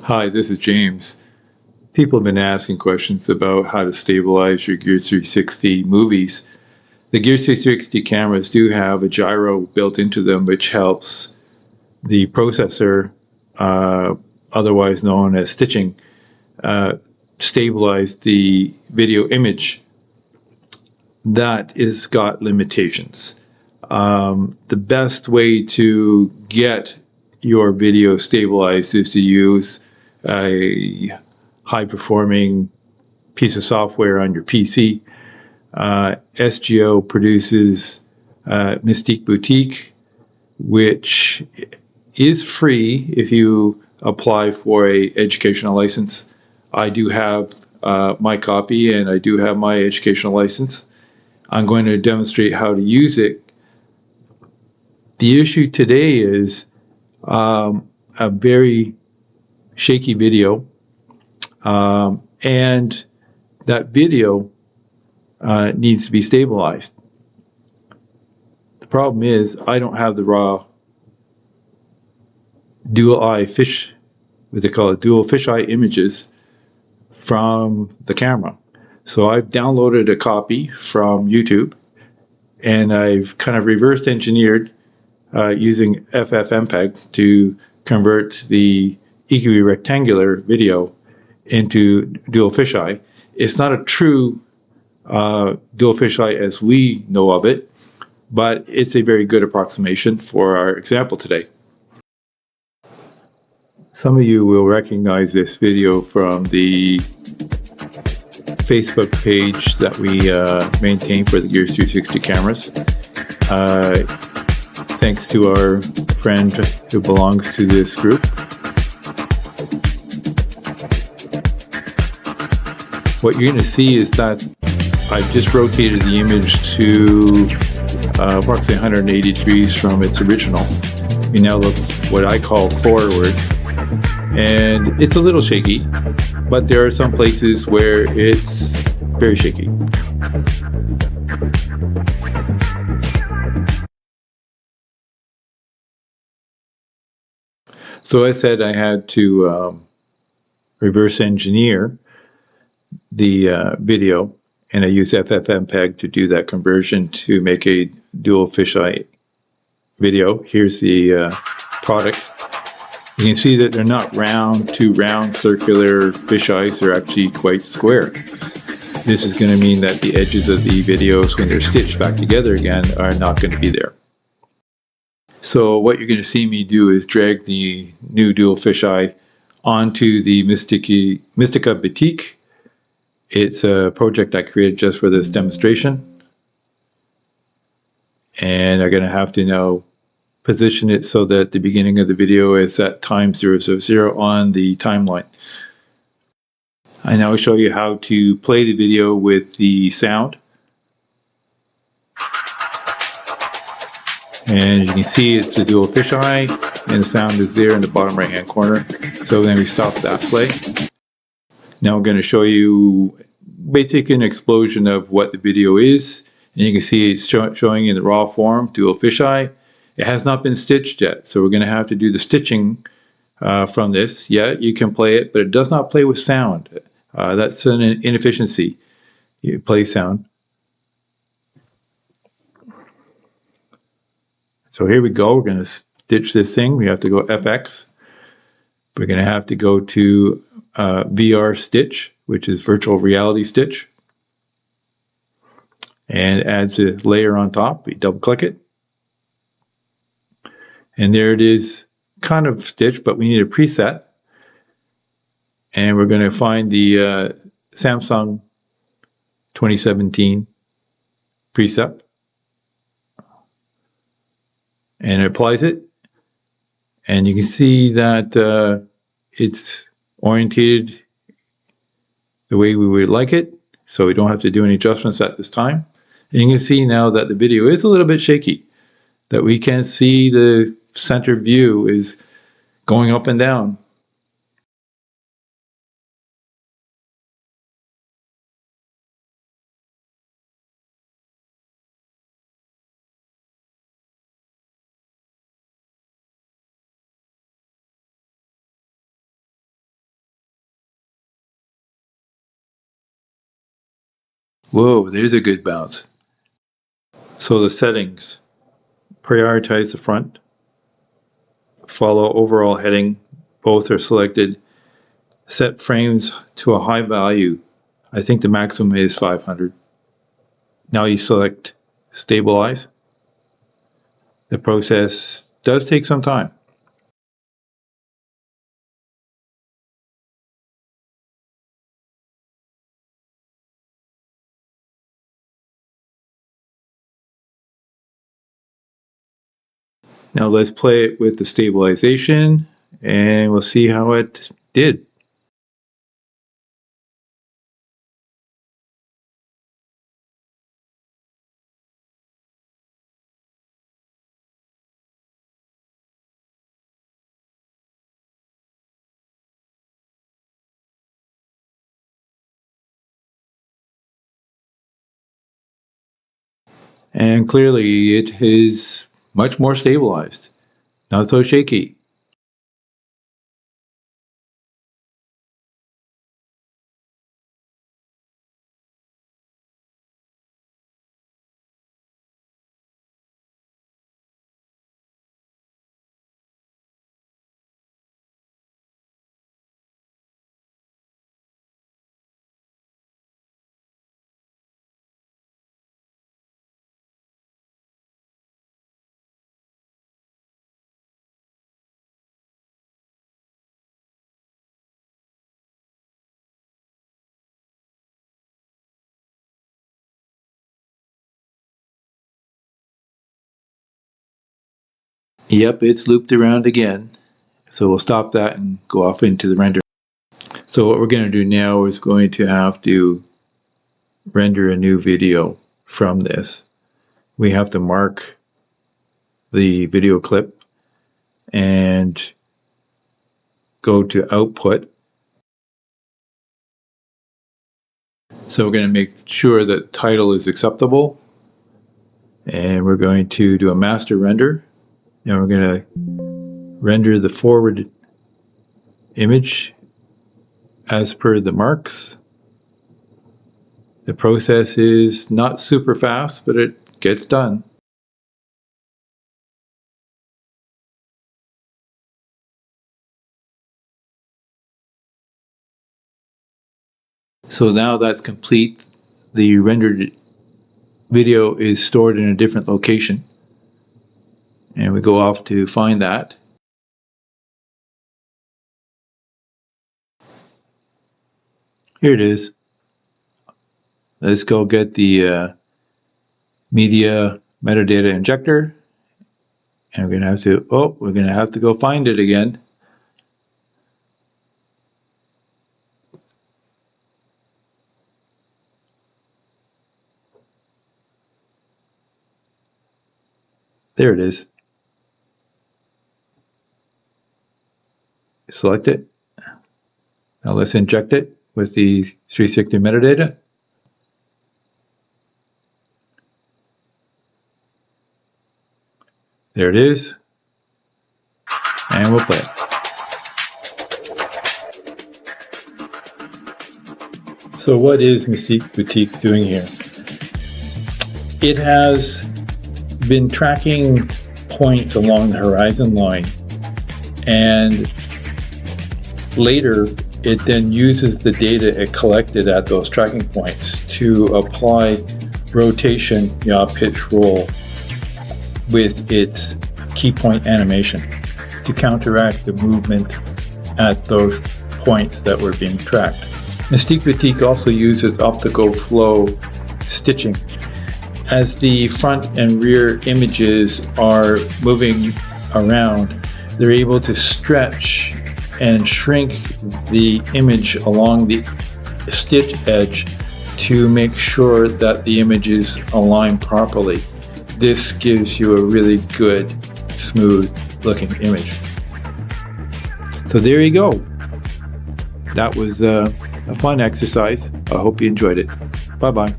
Hi, this is James. People have been asking questions about how to stabilize your Gear 360 movies. The Gear 360 cameras do have a gyro built into them, which helps the processor, otherwise known as stitching, stabilize the video image. That is got limitations. The best way to get your video stabilized is to use a high performing piece of software on your PC. SGO produces Mistika Boutique, which is free if you apply for a educational license. I do have my copy and I do have my educational license. I'm going to demonstrate how to use it. The issue today is a very shaky video, and that video needs to be stabilized. The problem is I don't have the raw dual fisheye images from the camera. So I've downloaded a copy from YouTube, and I've kind of reverse engineered using FFmpeg to convert the EQE rectangular video into dual fisheye. It's not a true dual fisheye as we know of it, but it's a very good approximation for our example today. Some of you will recognize this video from the Facebook page that we maintain for the Gear 360 cameras. Thanks to our friend who belongs to this group. What you're going to see is that I've just rotated the image to approximately 180 degrees from its original. We now look what I call forward, and it's a little shaky, but there are some places where it's very shaky. So I said I had to reverse engineer the video, and I use FFmpeg to do that conversion to make a dual fisheye video. Here's the product. You can see that they're not two round circular fisheyes, they're actually quite square. This is going to mean that the edges of the videos, when they're stitched back together again, are not going to be there. So what you're going to see me do is drag the new dual fisheye onto the Mistika Boutique. It's a project I created just for this demonstration. And I'm going to have to now position it so that the beginning of the video is at time 000 on the timeline. I now show you how to play the video with the sound. And you can see it's a dual fisheye, and the sound is there in the bottom right hand corner. So then we stop that play. Now I'm going to show you basically an explosion of what the video is. And you can see it's showing in the raw form, dual fisheye. It has not been stitched yet, so we're going to have to do the stitching from this. Yeah, you can play it, but it does not play with sound. That's an inefficiency. You play sound. So here we go. We're going to stitch this thing. We have to go FX. We're going to have to go to VR stitch, which is virtual reality stitch. And it adds a layer on top. We double click it. And there it is, kind of stitched, but we need a preset. And we're going to find the Samsung 2017 preset. And it applies it. And you can see that it's orientated the way we would like it. So we don't have to do any adjustments at this time. And you can see now that the video is a little bit shaky, that we can see the center view is going up and down. Whoa, there's a good bounce. So the settings, prioritize the front, follow overall heading, both are selected, set frames to a high value. I think the maximum is 500. Now you select stabilize. The process does take some time. Now let's play it with the stabilization and we'll see how it did. And clearly it is much more stabilized, not so shaky. Yep, it's looped around again. So we'll stop that and go off into the render. So what we're going to do now is going to have to render a new video from this. We have to mark the video clip and go to output. So we're going to make sure that title is acceptable. And we're going to do a master render. And we're going to render the forward image as per the marks. The process is not super fast, but it gets done. So now that's complete. The rendered video is stored in a different location. And we go off to find that. Here it is. Let's go get the media metadata injector. And we're going to have to go find it again. There it is. Select it. Now let's inject it with the 360 metadata. There it is. And we'll play it. So what is Mistika Boutique doing here? It has been tracking points along the horizon line, and later it then uses the data it collected at those tracking points to apply rotation, yaw, pitch, roll with its key point animation to counteract the movement at those points that were being tracked. Mistika Boutique also uses optical flow stitching. As the front and rear images are moving around, they're able to stretch and shrink the image along the stitch edge to make sure that the images align properly. This gives you a really good, smooth looking image. So there you go. That was a fun exercise. I hope you enjoyed it. Bye-bye.